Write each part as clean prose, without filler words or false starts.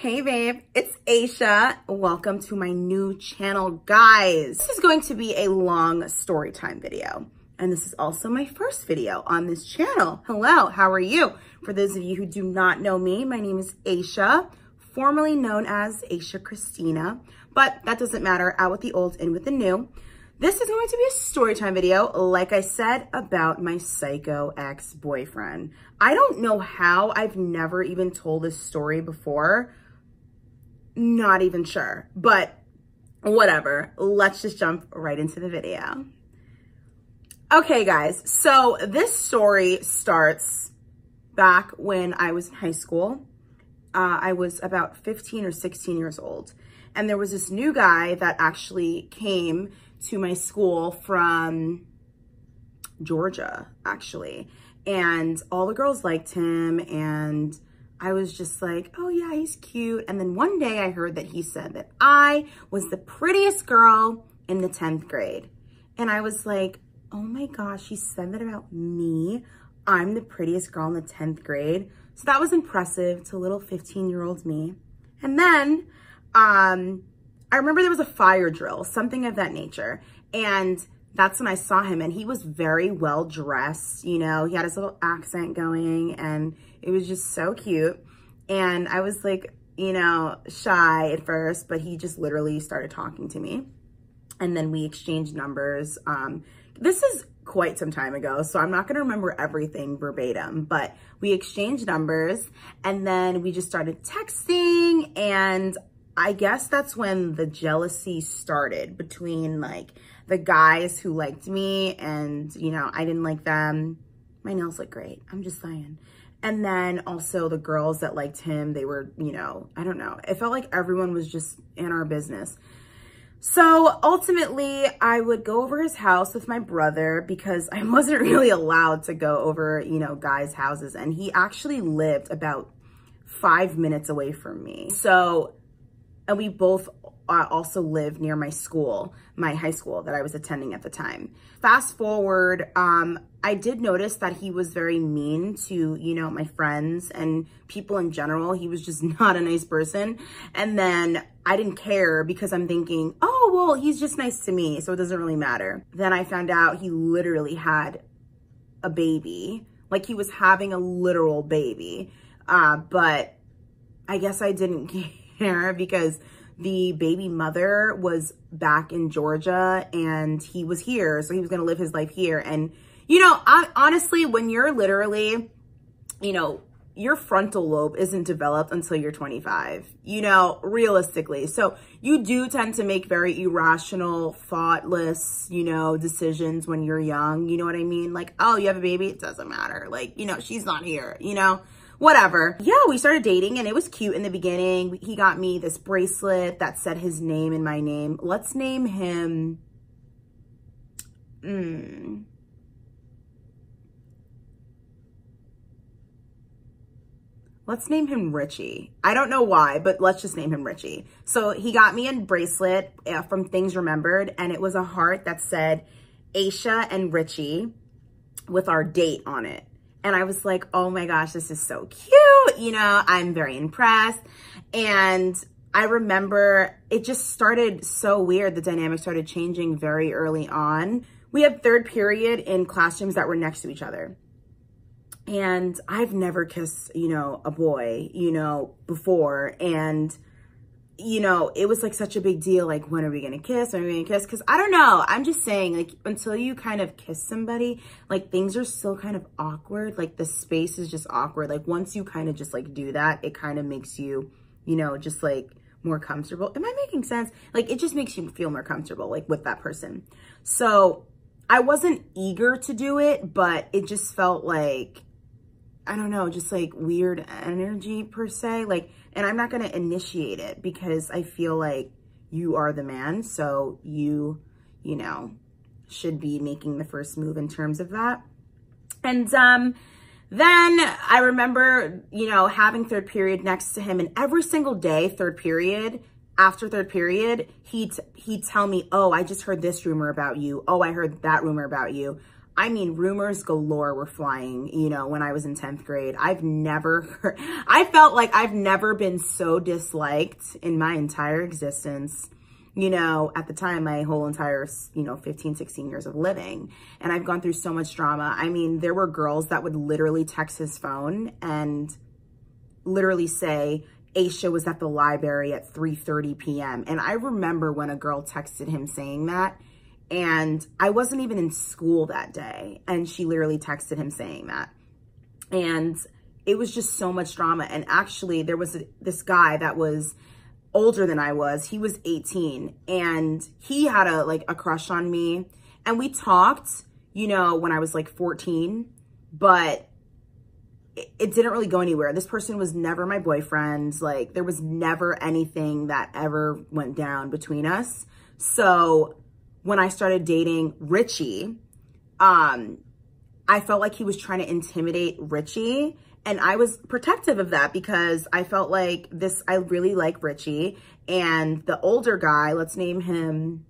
Hey babe, it's Asha. Welcome to my new channel, guys. This is going to be a long story time video. And this is also my first video on this channel. Hello, how are you? For those of you who do not know me, my name is Asha, formerly known as Asha Christina, but that doesn't matter. Out with the old, in with the new. This is going to be a story time video, like I said, about my psycho ex-boyfriend. I don't know how. I've never even told this story before. Not even sure, but whatever. Let's just jump right into the video. Okay, guys, so this story starts back when I was in high school. I was about 15 or 16 years old, and there was this new guy that actually came to my school from Georgia, actually. And all the girls liked him, and I was just like, oh yeah, he's cute. And then one day I heard that he said that I was the prettiest girl in the 10th grade. And I was like, oh my gosh, he said that about me. I'm the prettiest girl in the 10th grade. So that was impressive to little 15-year-old me. And then, I remember there was a fire drill, something of that nature. And that's when I saw him, and he was very well dressed. You know, he had his little accent going, and it was just so cute. And I was like, you know, shy at first, but he just literally started talking to me. And then we exchanged numbers. This is quite some time ago, so I'm not gonna remember everything verbatim, but we exchanged numbers, and then we just started texting, and I guess that's when the jealousy started between like the guys who liked me and, you know, I didn't like them. My nails look great, I'm just saying. And then also the girls that liked him, they were, you know, I don't know. It felt like everyone was just in our business. So ultimately I would go over his house with my brother because I wasn't really allowed to go over, you know, guys' houses. And he actually lived about 5 minutes away from me. And we both also lived near my school, my high school that I was attending at the time. Fast forward, I did notice that he was very mean to, you know, my friends and people in general. He was just not a nice person. And then I didn't care because I'm thinking, oh, well, he's just nice to me, so it doesn't really matter. Then I found out he literally had a baby. Like, he was having a literal baby. But I guess I didn't care because the baby mother was back in Georgia and he was here. So he was going to live his life here. And, you know, honestly, when you're literally, you know, your frontal lobe isn't developed until you're 25, you know, realistically. So you do tend to make very irrational, thoughtless, you know, decisions when you're young. You know what I mean? Like, oh, you have a baby? It doesn't matter. Like, you know, she's not here, you know? Whatever. Yeah, we started dating and it was cute in the beginning. He got me this bracelet that said his name and my name. Let's name him, let's name him Richie. I don't know why, but let's just name him Richie. So he got me a bracelet from Things Remembered, and it was a heart that said Asha and Richie with our date on it. And I was like, oh my gosh, this is so cute. You know, I'm very impressed. And I remember it just started so weird. The dynamic started changing very early on. We had third period in classrooms that were next to each other. And I've never kissed, you know, a boy, you know, before. And, you know, it was like such a big deal. Like, when are we going to kiss? When are we going to kiss? Because I don't know. I'm just saying, like, until you kind of kiss somebody, like, things are still kind of awkward. Like, the space is just awkward. Like, once you kind of just like do that, it kind of makes you, you know, just like more comfortable. Am I making sense? Like, it just makes you feel more comfortable, like, with that person. So I wasn't eager to do it, but it just felt like, I don't know, just like weird energy per se. Like, and I'm not going to initiate it because I feel like you are the man. So you know, should be making the first move in terms of that. And then I remember, you know, having third period next to him, and every single day, third period, after third period, he'd tell me, oh, I just heard this rumor about you. Oh, I heard that rumor about you. I mean, rumors galore were flying, you know, when I was in 10th grade. I felt like I've never been so disliked in my entire existence, you know, at the time, my whole entire, you know, 15, 16 years of living. And I've gone through so much drama. I mean, there were girls that would literally text his phone and literally say, Asha was at the library at 3:30 p.m. And I remember when a girl texted him saying that, and I wasn't even in school that day. And she literally texted him saying that. And it was just so much drama. And actually there was this guy that was older than I was. He was 18 and he had a crush on me. And we talked, you know, when I was like 14, but it didn't really go anywhere. This person was never my boyfriend. Like, there was never anything that ever went down between us. So when I started dating Richie, I felt like he was trying to intimidate Richie. And I was protective of that because I felt like I really like Richie. And the older guy, let's name him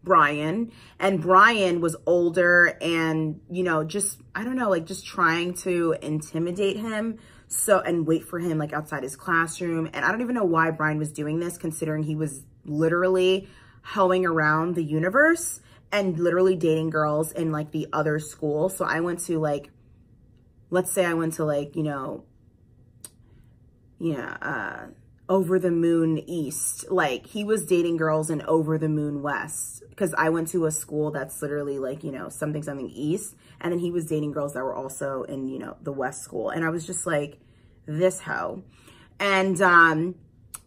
Brian. And Brian was older and, you know, just, I don't know, like just trying to intimidate him. So, and wait for him like outside his classroom. And I don't even know why Brian was doing this, considering he was literally hoeing around the universe and literally dating girls in like the other school. So I went to like, let's say I went to like, you know, Over the Moon East. Like, he was dating girls in Over the Moon West, because I went to a school that's literally like, you know, something East. And then he was dating girls that were also in, you know, the West school. And I was just like, this hoe. And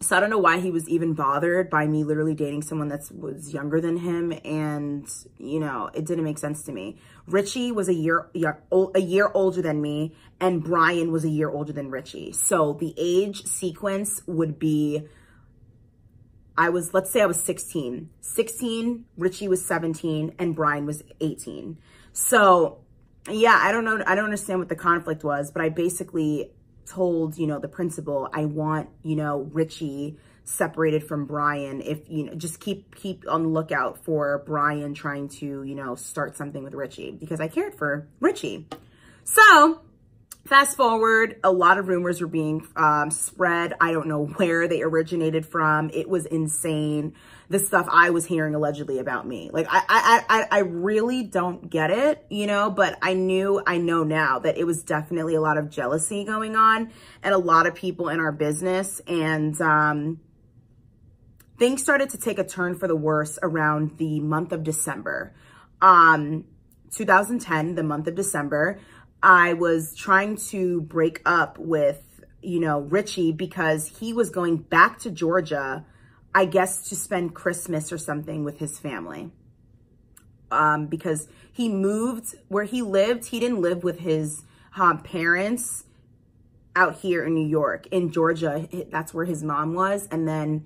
so I don't know why he was even bothered by me literally dating someone that was younger than him. And, you know, it didn't make sense to me. Richie was a year older than me, and Brian was a year older than Richie. So the age sequence would be, let's say I was 16. 16, Richie was 17, and Brian was 18. So yeah, I don't know. I don't understand what the conflict was, but I basically told, you know, the principal, I want, you know, Richie separated from Brian. If, you know, just keep on the lookout for Brian trying to, you know, start something with Richie, because I cared for Richie. So fast forward, a lot of rumors were being spread. I don't know where they originated from. It was insane, the stuff I was hearing allegedly about me. Like, I really don't get it, you know, but I know now that it was definitely a lot of jealousy going on and a lot of people in our business. And things started to take a turn for the worse around the month of December. 2010, the month of December, I was trying to break up with, you know, Richie, because he was going back to Georgia, I guess, to spend Christmas or something with his family. Because he moved where he lived. He didn't live with his parents out here in New York. In Georgia, that's where his mom was. And then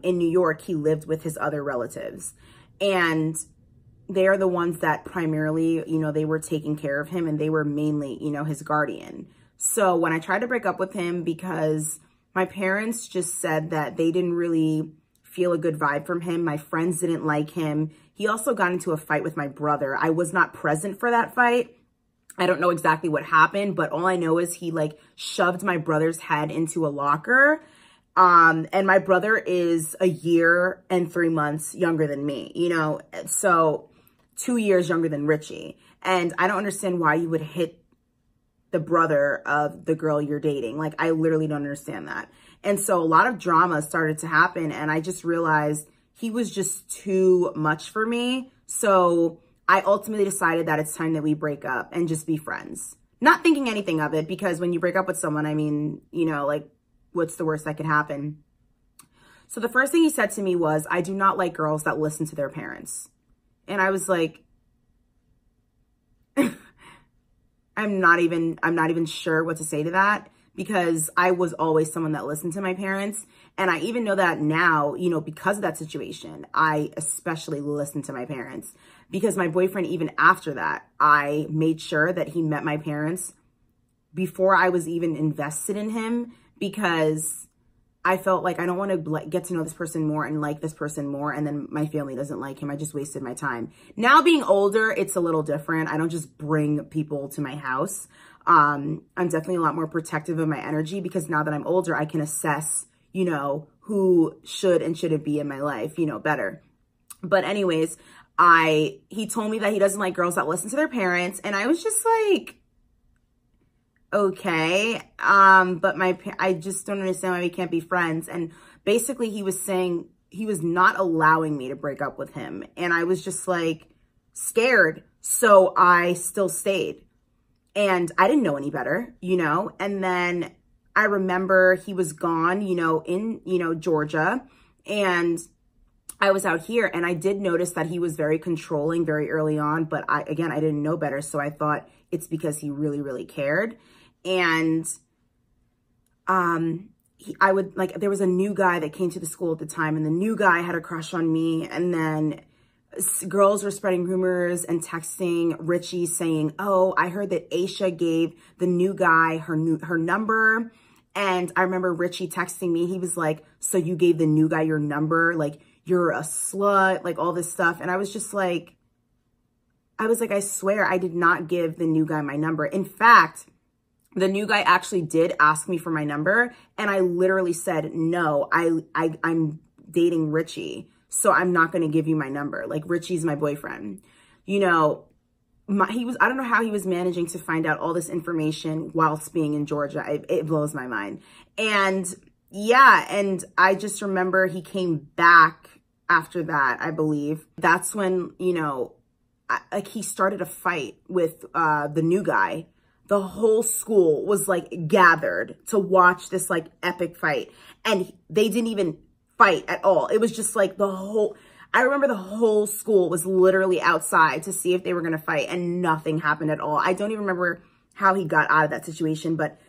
in New York, he lived with his other relatives. And they're the ones that primarily, you know, they were taking care of him, and they were mainly, you know, his guardian. So when I tried to break up with him, because my parents just said that they didn't really feel a good vibe from him, my friends didn't like him. He also got into a fight with my brother. I was not present for that fight. I don't know exactly what happened, but all I know is he like shoved my brother's head into a locker. And my brother is a year and 3 months younger than me, you know, so 2 years younger than Richie. And I don't understand why you would hit the brother of the girl you're dating. Like, I literally don't understand that. And so a lot of drama started to happen, and I just realized he was just too much for me. So I ultimately decided that it's time that we break up and just be friends. Not thinking anything of it, because when you break up with someone, I mean, you know, like, what's the worst that could happen? So the first thing he said to me was, I do not like girls that listen to their parents. And I was like, I'm not even sure what to say to that, because I was always someone that listened to my parents. And I even know that now, you know, because of that situation, I especially listen to my parents, because my boyfriend, even after that, I made sure that he met my parents before I was even invested in him, because I felt like I don't want to get to know this person more and like this person more, and then my family doesn't like him. I just wasted my time. Now being older, it's a little different. I don't just bring people to my house. I'm definitely a lot more protective of my energy, because now that I'm older, I can assess, you know, who should and shouldn't be in my life, you know, better. But anyways, he told me that he doesn't like girls that listen to their parents, and I was just like, okay, but I just don't understand why we can't be friends. And basically he was saying he was not allowing me to break up with him. And I was just like scared. So I still stayed, and I didn't know any better, you know? And then I remember he was gone, you know, in, you know, Georgia, and I was out here, and I did notice that he was very controlling very early on, but I didn't know better. So I thought it's because he really, really cared. And there was a new guy that came to the school at the time, and the new guy had a crush on me. And then girls were spreading rumors and texting Richie saying, oh, I heard that Asha gave the new guy her number. And I remember Richie texting me. He was like, so you gave the new guy your number? Like, you're a slut, like all this stuff. And I was like, I swear I did not give the new guy my number. In fact, the new guy actually did ask me for my number, and I literally said, no, I'm dating Richie, so I'm not going to give you my number. Like, Richie's my boyfriend. You know, I don't know how he was managing to find out all this information whilst being in Georgia. It blows my mind. And yeah, and I just remember he came back after that, I believe. That's when, you know, he started a fight with the new guy. The whole school was like gathered to watch this like epic fight, and they didn't even fight at all. It was just like I remember the whole school was literally outside to see if they were going to fight, and nothing happened at all. I don't even remember how he got out of that situation, but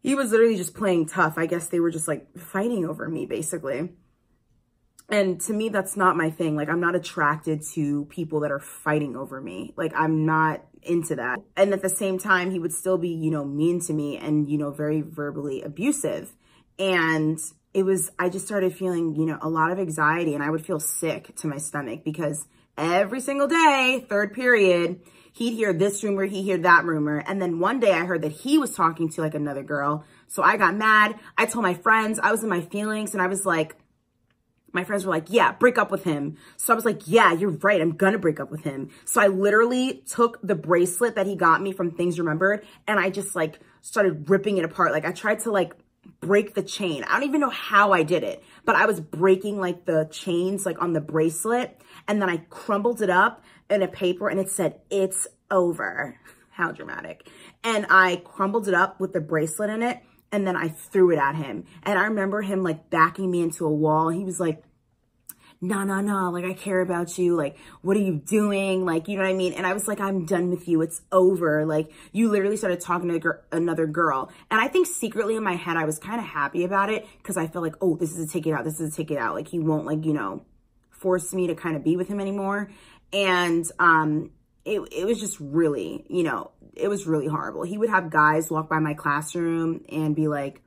he was literally just playing tough. I guess they were just like fighting over me, basically. And to me, that's not my thing. Like, I'm not attracted to people that are fighting over me. Like, I'm not into that. And at the same time, he would still be, you know, mean to me and, you know, very verbally abusive. And I just started feeling, you know, a lot of anxiety, and I would feel sick to my stomach, because every single day, third period, he'd hear this rumor, he'd hear that rumor. And then one day I heard that he was talking to like another girl. So I got mad. I told my friends, I was in my feelings, and I was like, my friends were like, yeah, break up with him. So I was like, yeah, you're right. I'm going to break up with him. So I literally took the bracelet that he got me from Things Remembered, and I just like started ripping it apart. Like, I tried to like break the chain. I don't even know how I did it, but I was breaking like the chains like on the bracelet, and then I crumbled it up in a paper, and it said, it's over. How dramatic. And I crumbled it up with the bracelet in it, and then I threw it at him. And I remember him like backing me into a wall. He was like, no, like, I care about you. Like, what are you doing? Like, you know what I mean? And I was like, I'm done with you. It's over. Like, you literally started talking to another girl. And I think secretly in my head, I was kind of happy about it, because I felt like, oh, this is a take it out. This is a take it out. Like, he won't, like, you know, force me to kind of be with him anymore. And it was just really, you know, it was really horrible. He would have guys walk by my classroom and be like,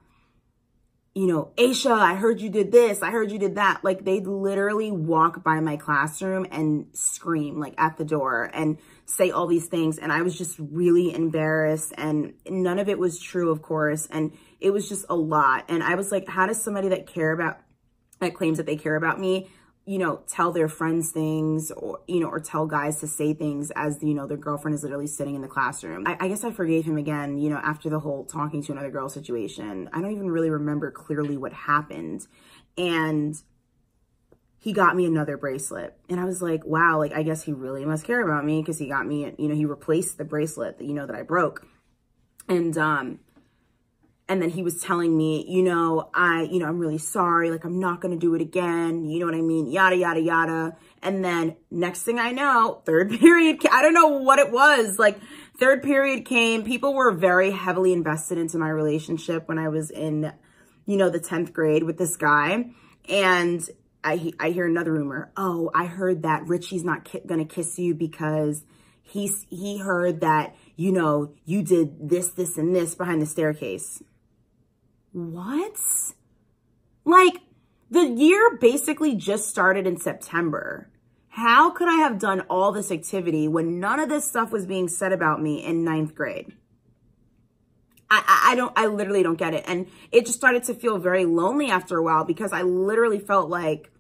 you know, Asha, I heard you did this. I heard you did that. Like, they'd literally walk by my classroom and scream like at the door and say all these things. And I was just really embarrassed, and none of it was true, of course. And it was just a lot. And I was like, how does somebody that claims that they care about me, you know, tell their friends things, or, you know, or tell guys to say things as, you know, their girlfriend is literally sitting in the classroom. I guess I forgave him again, you know, after the whole talking to another girl situation. I don't even really remember clearly what happened. And he got me another bracelet. And I was like, wow, like, I guess he really must care about me, because he got me, you know, he replaced the bracelet that, you know, that I broke. And then he was telling me, you know, I'm really sorry. Like, I'm not going to do it again. You know what I mean? Yada, yada, yada. And then next thing I know, third period, I don't know what it was. Like, third period came. People were very heavily invested into my relationship when I was in, you know, the 10th grade with this guy. And I hear another rumor. Oh, I heard that Richie's not going to kiss you because he heard that, you know, you did this, this, and this behind the staircase. What? Like, the year basically just started in September. How could I have done all this activity when none of this stuff was being said about me in 9th grade? I literally don't get it. And it just started to feel very lonely after a while, because I literally felt like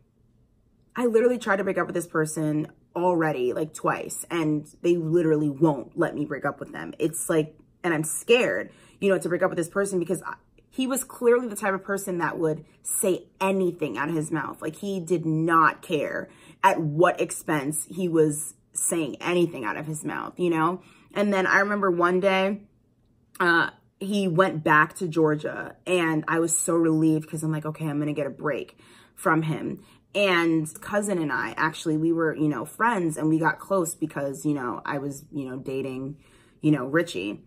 I literally tried to break up with this person already, like twice, and they literally won't let me break up with them. It's like, and I'm scared, you know, to break up with this person, because he was clearly the type of person that would say anything out of his mouth. Like, he did not care at what expense he was saying anything out of his mouth, you know? And then I remember one day, he went back to Georgia, and I was so relieved, because I'm like, okay, I'm going to get a break from him. And cousin and I, actually, we were, you know, friends, and we got close because, you know, I was, you know, dating, you know, Richie.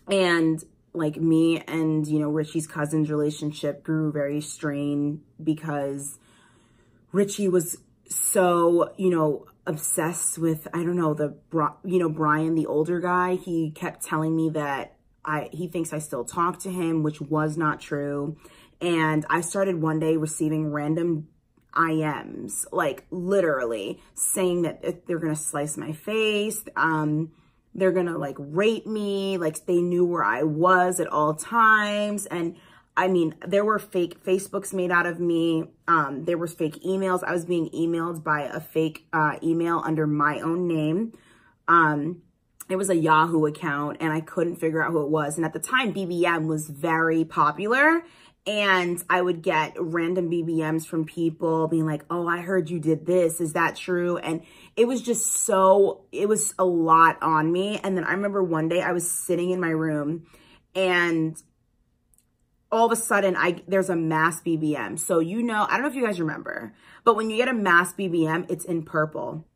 And like, me and, you know, Richie's cousin's relationship grew very strained, because Richie was so, you know, obsessed with, I don't know, Brian, the older guy. He kept telling me that he thinks I still talk to him, which was not true. And I started one day receiving random IMs, like literally saying that they're going to slice my face. They're going to like rape me. Like, they knew where I was at all times. And I mean, there were fake Facebooks made out of me. There was fake emails. I was being emailed by a fake email under my own name. It was a Yahoo account, and I couldn't figure out who it was. And at the time, BBM was very popular. And I would get random BBMs from people being like, oh, I heard you did this. Is that true? And it was just so, it was a lot on me. And then I remember one day I was sitting in my room, and all of a sudden there's a mass BBM. So, you know, I don't know if you guys remember, but when you get a mass BBM, it's in purple.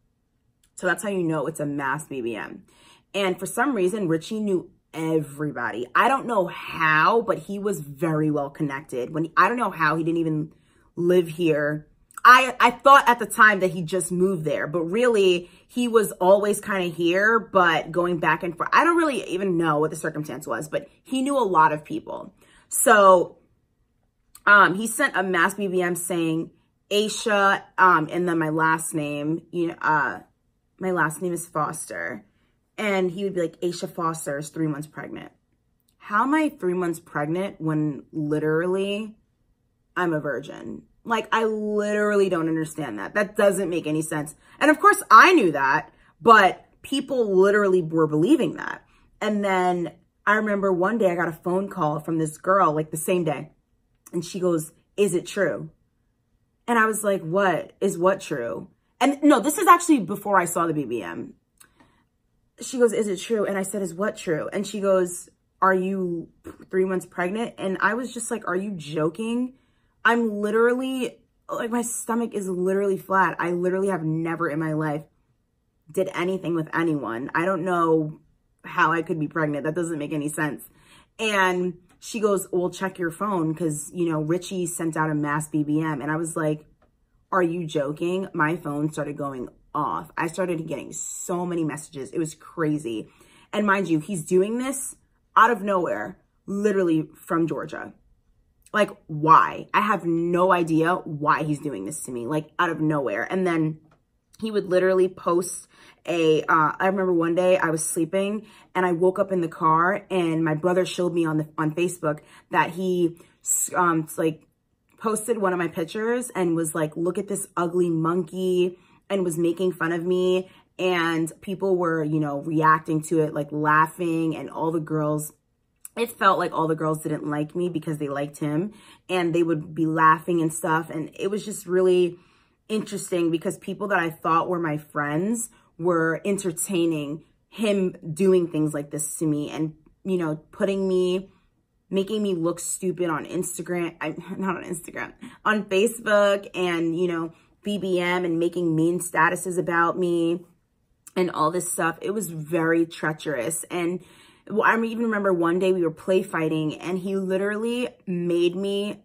So that's how you know it's a mass BBM. And for some reason, Richie knew everybody. I don't know how, but he was very well connected. I don't know how he didn't even live here. I thought at the time that he just moved there, but really he was always kind of here, but going back and forth. I don't really even know what the circumstance was, but he knew a lot of people. So he sent a mass BBM saying Asha, and then my last name, you know, my last name is Foster. And he would be like, Asha Foster is 3 months pregnant. How am I 3 months pregnant when literally I'm a virgin? Like, I literally don't understand that. That doesn't make any sense. And of course I knew that, but people literally were believing that. And then I remember one day I got a phone call from this girl, like the same day. And she goes, is it true? And I was like, what is what true? And no, this is actually before I saw the BBM. She goes, is it true? And I said, is what true? And she goes, are you 3 months pregnant? And I was just like, are you joking? I'm literally, like, my stomach is literally flat. I literally have never in my life did anything with anyone. I don't know how I could be pregnant. That doesn't make any sense. And she goes, well, check your phone, because, you know, Richie sent out a mass BBM. And I was like, are you joking? My phone started going off. I started getting so many messages. It was crazy. And mind you, he's doing this out of nowhere, literally from Georgia. Like, why? I have no idea why he's doing this to me, like out of nowhere. And then he would literally post I remember one day I was sleeping and I woke up in the car, and my brother showed me on Facebook that he like posted one of my pictures and was like, look at this ugly monkey, and was making fun of me. And people were, you know, reacting to it, like laughing, and all the girls, it felt like all the girls didn't like me because they liked him, and they would be laughing and stuff. And it was just really interesting, because people that I thought were my friends were entertaining him doing things like this to me, and, you know, making me look stupid on Instagram, not on Instagram, on Facebook, and, you know, BBM, and making mean statuses about me and all this stuff. It was very treacherous. And I even remember one day we were play fighting, and he literally made me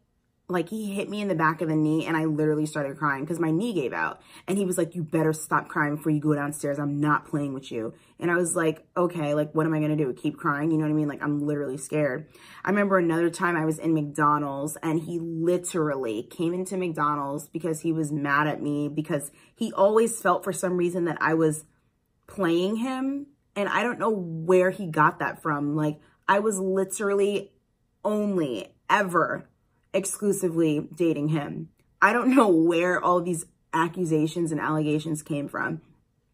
like he hit me in the back of the knee and I literally started crying because my knee gave out. And he was like, you better stop crying before you go downstairs. I'm not playing with you. And I was like, okay, like, what am I going to do? Keep crying? You know what I mean? Like, I'm literally scared. I remember another time I was in McDonald's and he literally came into McDonald's because he was mad at me because he always felt for some reason that I was playing him. And I don't know where he got that from. Like, I was literally only ever exclusively dating him. I don't know where all these accusations and allegations came from.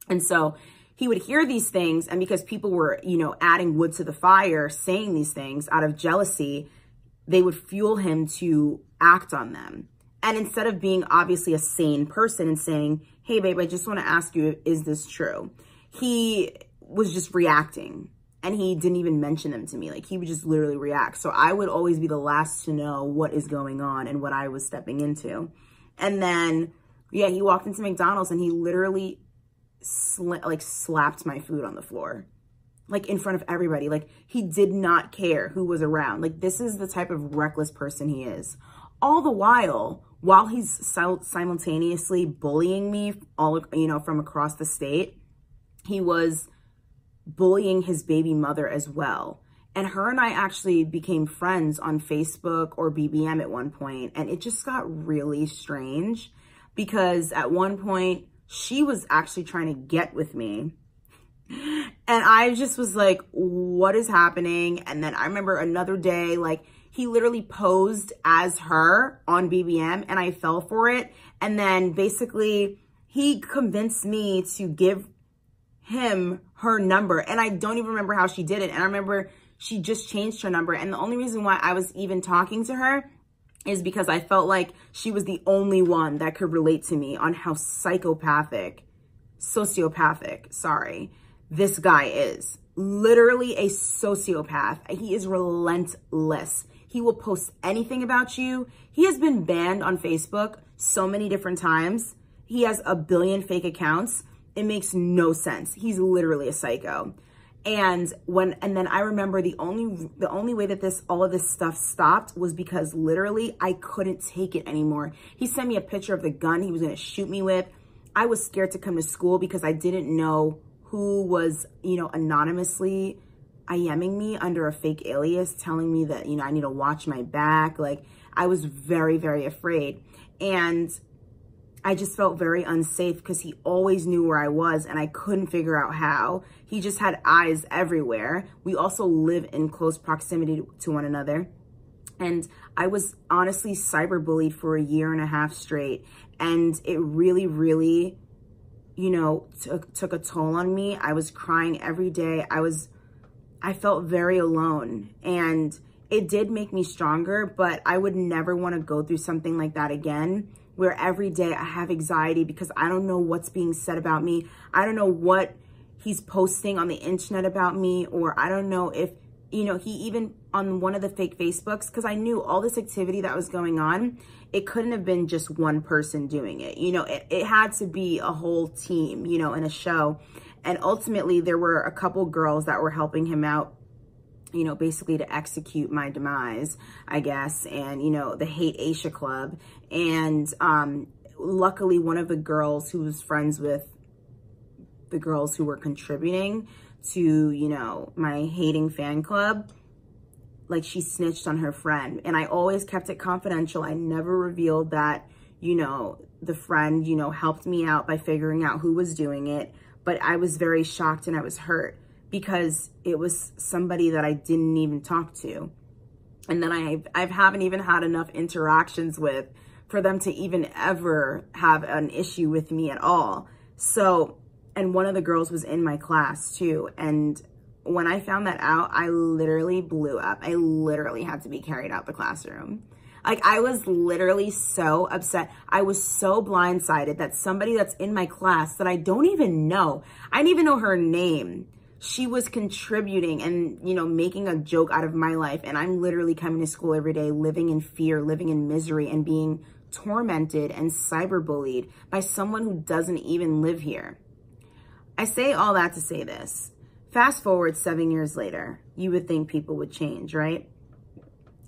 And so he would hear these things, and because people were, you know, adding wood to the fire, saying these things out of jealousy, they would fuel him to act on them. And instead of being obviously a sane person and saying, hey babe, I just want to ask you, is this true? He was just reacting. And he didn't even mention them to me. Like, he would just literally react. So I would always be the last to know what is going on and what I was stepping into. And then, yeah, he walked into McDonald's and he literally slapped my food on the floor. Like, in front of everybody. Like, he did not care who was around. Like, this is the type of reckless person he is. All the while he's simultaneously bullying me all, you know, from across the state, he was bullying his baby mother as well. And her and I actually became friends on Facebook or BBM at one point. And it just got really strange because at one point she was actually trying to get with me. And I just was like, what is happening? And then I remember another day, like, he literally posed as her on BBM and I fell for it. And then basically he convinced me to give him her number. And I don't even remember how she did it. And I remember she just changed her number. And the only reason why I was even talking to her is because I felt like she was the only one that could relate to me on how sociopathic, this guy is. Literally a sociopath. He is relentless. He will post anything about you. He has been banned on Facebook so many different times. He has a billion fake accounts. It makes no sense. He's literally a psycho. And then I remember the only way that all of this stuff stopped was because literally I couldn't take it anymore. He sent me a picture of the gun he was going to shoot me with. I was scared to come to school because I didn't know who was, you know, anonymously IMing me under a fake alias, telling me that, you know, I need to watch my back. Like, I was very, very afraid. And I just felt very unsafe because he always knew where I was and I couldn't figure out how. He just had eyes everywhere. We also live in close proximity to one another. And I was honestly cyberbullied for 1.5 years straight. And it really, really, you know, took a toll on me. I was crying every day. I felt very alone. And it did make me stronger, but I would never want to go through something like that again, where every day I have anxiety because I don't know what's being said about me. I don't know what he's posting on the internet about me, or I don't know if, you know, he even on one of the fake Facebooks, because I knew all this activity that was going on, it couldn't have been just one person doing it. You know, it had to be a whole team, you know, in a show. And ultimately there were a couple girls that were helping him out, you know, basically to execute my demise, I guess, and, you know, the Hate AshaC Club. And luckily one of the girls who was friends with the girls who were contributing to, you know, my hating fan club, like, she snitched on her friend. And I always kept it confidential. I never revealed that, you know, the friend, you know, helped me out by figuring out who was doing it. But I was very shocked and I was hurt because it was somebody that I didn't even talk to. And then I haven't even had enough interactions with for them to even ever have an issue with me at all. So, and one of the girls was in my class too. And when I found that out, I literally blew up. I literally had to be carried out the classroom. Like, I was literally so upset. I was so blindsided that somebody that's in my class that I don't even know, I didn't even know her name, she was contributing and, you know, making a joke out of my life. And I'm literally coming to school every day, living in fear, living in misery, and being tormented and cyberbullied by someone who doesn't even live here. I say all that to say this. Fast forward 7 years later, you would think people would change, right?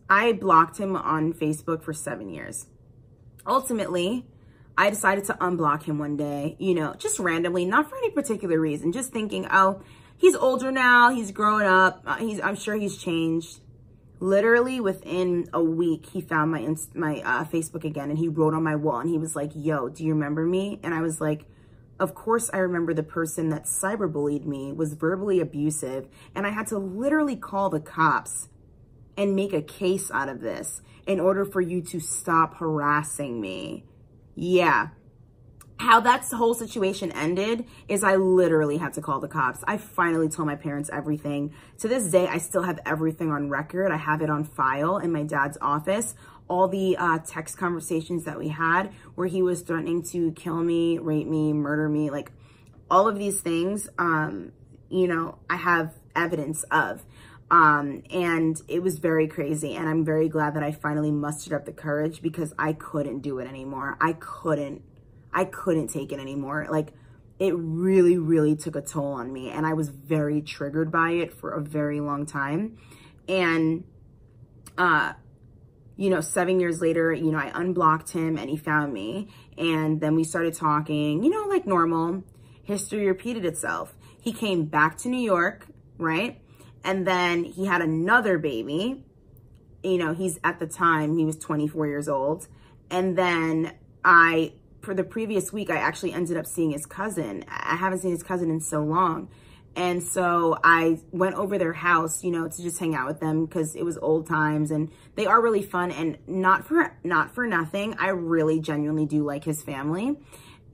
I blocked him on Facebook for 7 years. Ultimately, I decided to unblock him one day, you know, just randomly, not for any particular reason, just thinking, oh, he's older now, he's grown up, I'm sure he's changed. Literally within a week, he found my Facebook again, and he wrote on my wall, and he was like, yo, do you remember me? And I was like, of course I remember. The person that cyberbullied me was verbally abusive, and I had to literally call the cops and make a case out of this in order for you to stop harassing me. Yeah. How that whole situation ended is I literally had to call the cops. I finally told my parents everything. To this day, I still have everything on record. I have it on file in my dad's office. All the text conversations that we had where he was threatening to kill me, rape me, murder me, like all of these things, you know, I have evidence of. And it was very crazy. And I'm very glad that I finally mustered up the courage, because I couldn't do it anymore. I couldn't take it anymore. Like, it really, really took a toll on me. And I was very triggered by it for a very long time. And, you know, 7 years later, you know, I unblocked him and he found me. And then we started talking, you know, like normal. History repeated itself. He came back to New York, right? And then he had another baby. You know, at the time, he was 24 years old. And then for the previous week, I actually ended up seeing his cousin. I haven't seen his cousin in so long. And so I went over their house, you know, to just hang out with them, because it was old times, and they are really fun. And not for nothing, I really genuinely do like his family.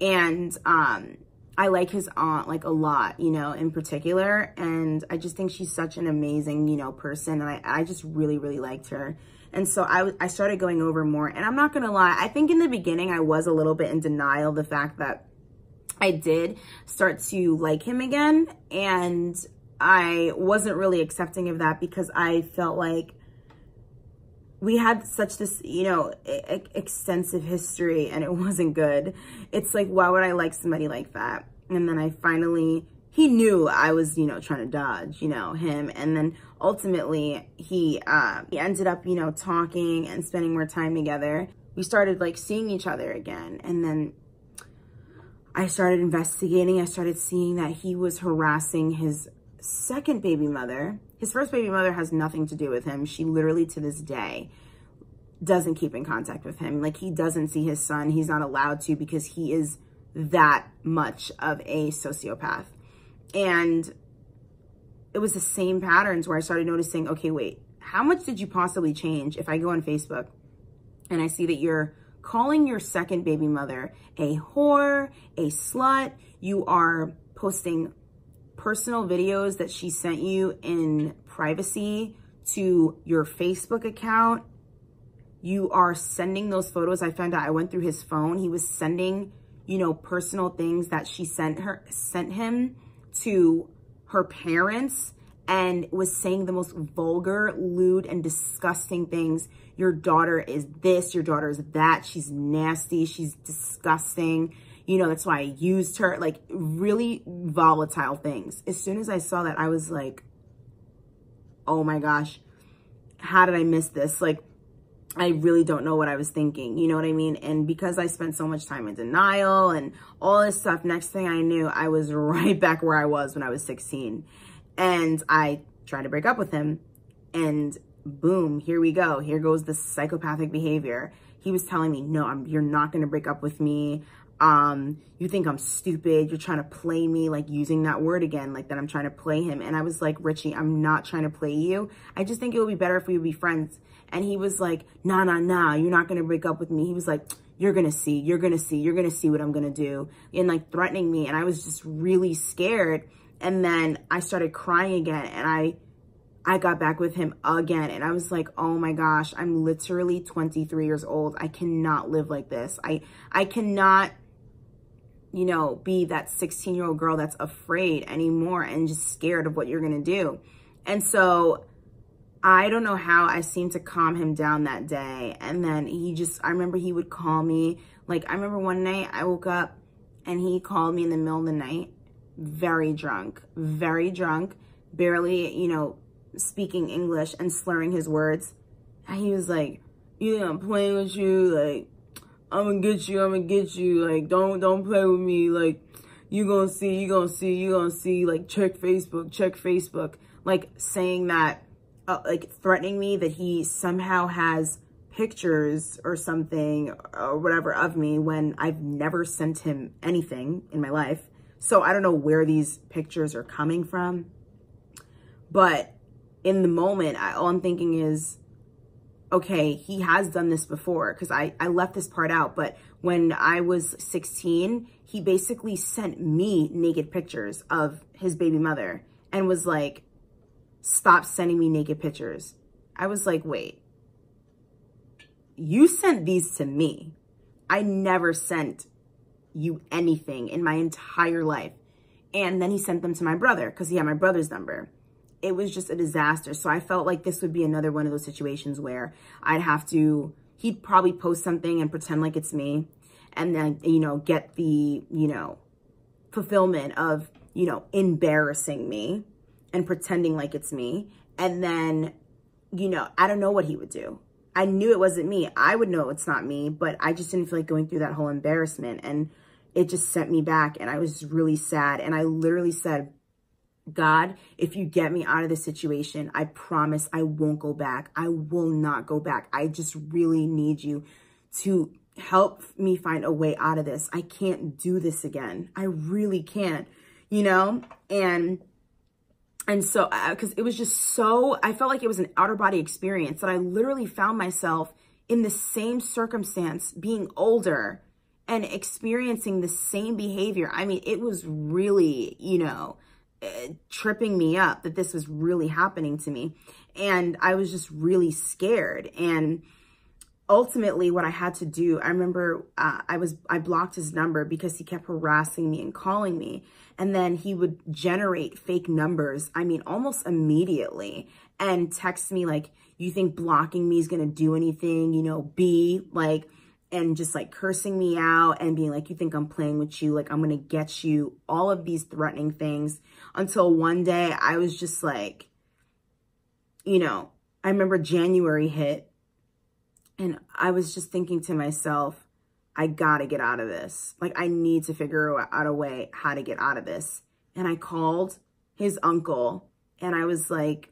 And I like his aunt, like, a lot, you know, in particular. And I just think she's such an amazing, you know, person. And I just really, really liked her. And so I started going over more. And I'm not going to lie, I think in the beginning I was a little bit in denial, the fact that I did start to like him again. And I wasn't really accepting of that, because I felt like we had such this, you know, extensive history, and it wasn't good. It's like, why would I like somebody like that? And then he knew I was, you know, trying to dodge, you know, him. And then ultimately he ended up, you know, talking and spending more time together. We started like seeing each other again. And then I started investigating. I started seeing that he was harassing his second baby mother. His first baby mother has nothing to do with him. She literally, to this day, doesn't keep in contact with him. Like, he doesn't see his son. He's not allowed to, because he is that much of a sociopath. And it was the same patterns where I started noticing, okay, wait, how much did you possibly change if I go on Facebook and I see that you're calling your second baby mother a whore, a slut, you are posting personal videos that she sent you in privacy to your Facebook account. You are sending those photos. I found out, I went through his phone. He was sending, you know, personal things that she sent him to her parents, and was saying the most vulgar, lewd, and disgusting things. Your daughter is this, your daughter is that. She's nasty. She's disgusting. You know, that's why I used her. Like, really volatile things. As soon as I saw that, I was like, oh my gosh, how did I miss this? Like, I really don't know what I was thinking. You know what I mean? And because I spent so much time in denial and all this stuff, next thing I knew, I was right back where I was when I was 16. And I tried to break up with him, and boom, here we go. Here goes the psychopathic behavior. He was telling me, no, you're not going to break up with me. You think I'm stupid. You're trying to play me, like, using that word again, like that I'm trying to play him. And I was like, Richie, I'm not trying to play you. I just think it would be better if we would be friends. And he was like, nah, you're not going to break up with me. He was like, you're going to see what I'm going to do. And like threatening me. And I was just really scared. And then I started crying again, and I got back with him again. And I was like, oh my gosh, I'm literally 23 years old. I cannot live like this. I cannot, you know, be that 16-year-old girl that's afraid anymore and just scared of what you're going to do. And so I don't know how I seemed to calm him down that day. And then I remember he would call me. Like, I remember one night I woke up and he called me in the middle of the night, very drunk, barely, you know, speaking English and slurring his words. And he was like, you think I'm playing with you? Like, I'm gonna get you. Like, don't play with me. Like, you gonna see. Like, check Facebook. Like, saying that, like, threatening me that he somehow has pictures or something or whatever of me when I've never sent him anything in my life. So I don't know where these pictures are coming from. But in the moment, all I'm thinking is, okay, he has done this before, because I left this part out. But when I was 16, he basically sent me naked pictures of his baby mother and was like, stop sending me naked pictures. I was like, wait, you sent these to me. I never sent you anything in my entire life. And then he sent them to my brother because he had my brother's number. It was just a disaster. So I felt like this would be another one of those situations where he'd probably post something and pretend like it's me. And then, you know, get the, you know, fulfillment of, you know, embarrassing me and pretending like it's me. And then, you know, I don't know what he would do. I knew it wasn't me. I would know it's not me, but I just didn't feel like going through that whole embarrassment. And it just sent me back, and I was really sad. And I literally said, God, if you get me out of this situation, I promise I won't go back. I will not go back. I just really need you to help me find a way out of this. I can't do this again. I really can't, you know? And so, because it was just so, I felt like it was an outer body experience that I literally found myself in the same circumstance, being older and experiencing the same behavior. I mean, it was really, you know, tripping me up that this was really happening to me. And I was just really scared. And ultimately what I had to do, I remember I blocked his number because he kept harassing me and calling me. And then he would generate fake numbers, I mean, almost immediately, and text me like, you think blocking me is going to do anything, you know, and just like cursing me out and being like, you think I'm playing with you? Like, I'm going to get you, all of these threatening things, until one day I was just like, you know, I remember January hit and I was just thinking to myself, I got to get out of this. Like, I need to figure out a way how to get out of this. And I called his uncle and I was like,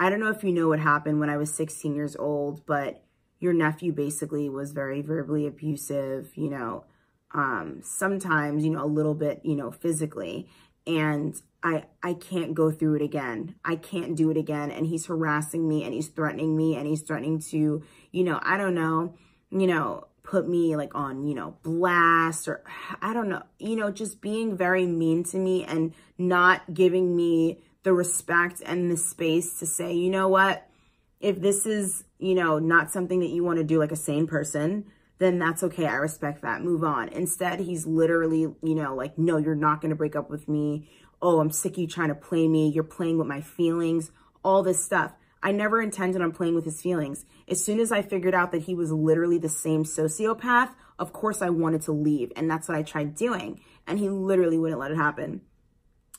I don't know if you know what happened when I was 16 years old, but your nephew basically was very verbally abusive, you know, sometimes, you know, a little bit, you know, physically. And I can't go through it again. I can't do it again. And he's harassing me and he's threatening me and he's threatening to, you know, I don't know, you know, put me like on, you know, blast, or I don't know, you know, just being very mean to me and not giving me the respect and the space to say, you know what, if this is, you know, not something that you want to do like a sane person, then that's okay. I respect that. Move on. Instead, he's literally, you know, like, no, you're not going to break up with me. Oh, I'm sick of you trying to play me. You're playing with my feelings, all this stuff. I never intended on playing with his feelings. As soon as I figured out that he was literally the same sociopath, of course I wanted to leave. And that's what I tried doing. And he literally wouldn't let it happen.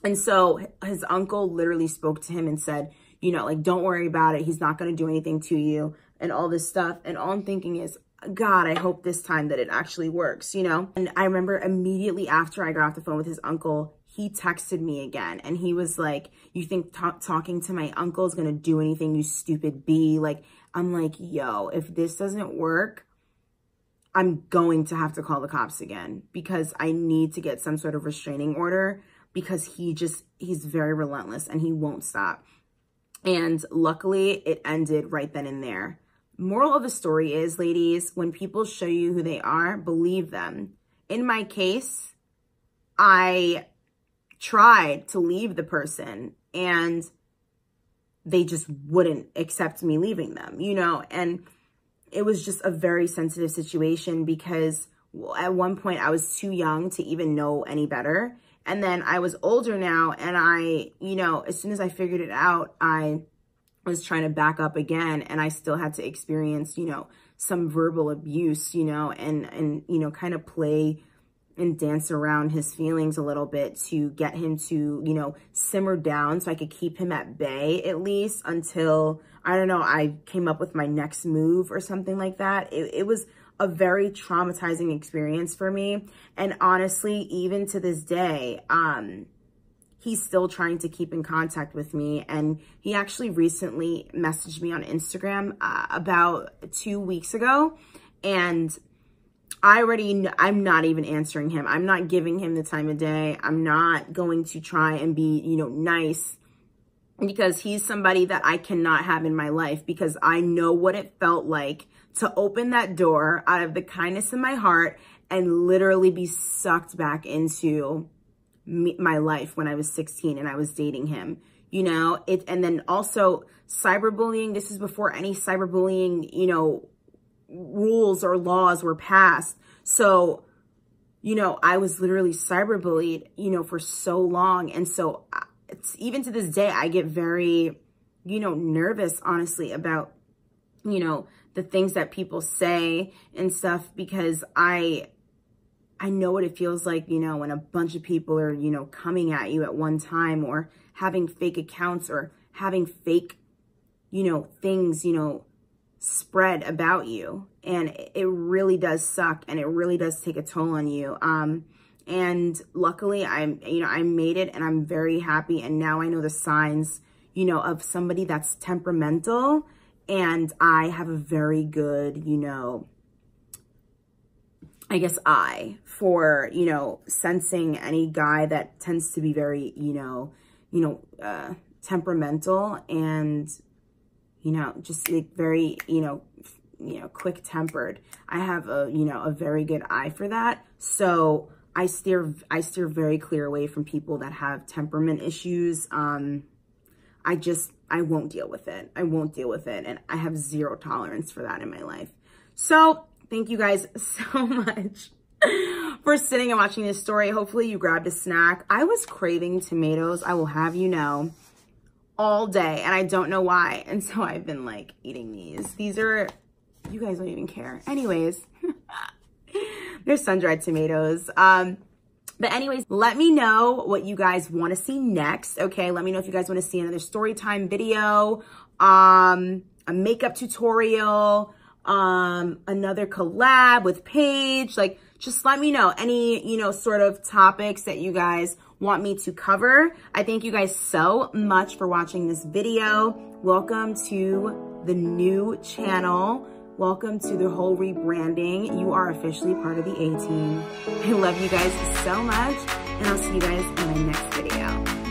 And so his uncle literally spoke to him and said, you know, like, don't worry about it. He's not going to do anything to you and all this stuff. And all I'm thinking is, God, I hope this time that it actually works, you know? And I remember immediately after I got off the phone with his uncle, he texted me again. And he was like, you think talking to my uncle is going to do anything, you stupid bee? Like, I'm like, yo, if this doesn't work, I'm going to have to call the cops again, because I need to get some sort of restraining order, because he's very relentless and he won't stop. And luckily it ended right then and there. Moral of the story is, ladies, when people show you who they are, believe them. In my case, I tried to leave the person and they just wouldn't accept me leaving them, you know? And it was just a very sensitive situation, because at one point I was too young to even know any better. And then I was older now, and I, you know, as soon as I figured it out, I was trying to back up again, and I still had to experience, you know, some verbal abuse, you know, and you know, kind of play and dance around his feelings a little bit to get him to, you know, simmer down so I could keep him at bay, at least until I don't know, I came up with my next move or something like that. It was a very traumatizing experience for me. And honestly, even to this day, he's still trying to keep in contact with me. And he actually recently messaged me on Instagram about 2 weeks ago. And I'm not even answering him. I'm not giving him the time of day. I'm not going to try and be, you know, nice, because he's somebody that I cannot have in my life, because I know what it felt like to open that door out of the kindness of my heart and literally be sucked back into my life when I was 16 and I was dating him, you know. And then also cyberbullying. This is before any cyberbullying, you know, rules or laws were passed. So, you know, I was literally cyberbullied, you know, for so long. And so even to this day, I get very, you know, nervous, honestly, about, you know, the things that people say and stuff, because I know what it feels like, you know, when a bunch of people are, you know, coming at you at one time, or having fake accounts, or having fake, you know, things, you know, spread about you. And it really does suck, and it really does take a toll on you. And luckily I made it, and I'm very happy. And now I know the signs, you know, of somebody that's temperamental, and I have a very good, you know, I guess for, you know, sensing any guy that tends to be very, you know, temperamental, and, you know, just like very, you know, quick-tempered. I have a, you know, a very good eye for that. So I steer very clear away from people that have temperament issues. I won't deal with it. I won't deal with it. And I have zero tolerance for that in my life. So thank you guys so much for sitting and watching this story. Hopefully you grabbed a snack. I was craving tomatoes, I will have you know, all day, and I don't know why. And so I've been like eating these. These are, you guys don't even care. Anyways, they're sun-dried tomatoes. But anyways, let me know what you guys want to see next. Okay, let me know if you guys want to see another story time video, a makeup tutorial, another collab with Paige. Like, just let me know any, you know, sort of topics that you guys want me to cover. I thank you guys so much for watching this video. Welcome to the new channel. Welcome to the whole rebranding. You are officially part of the A-team. I love you guys so much, and I'll see you guys in my next video.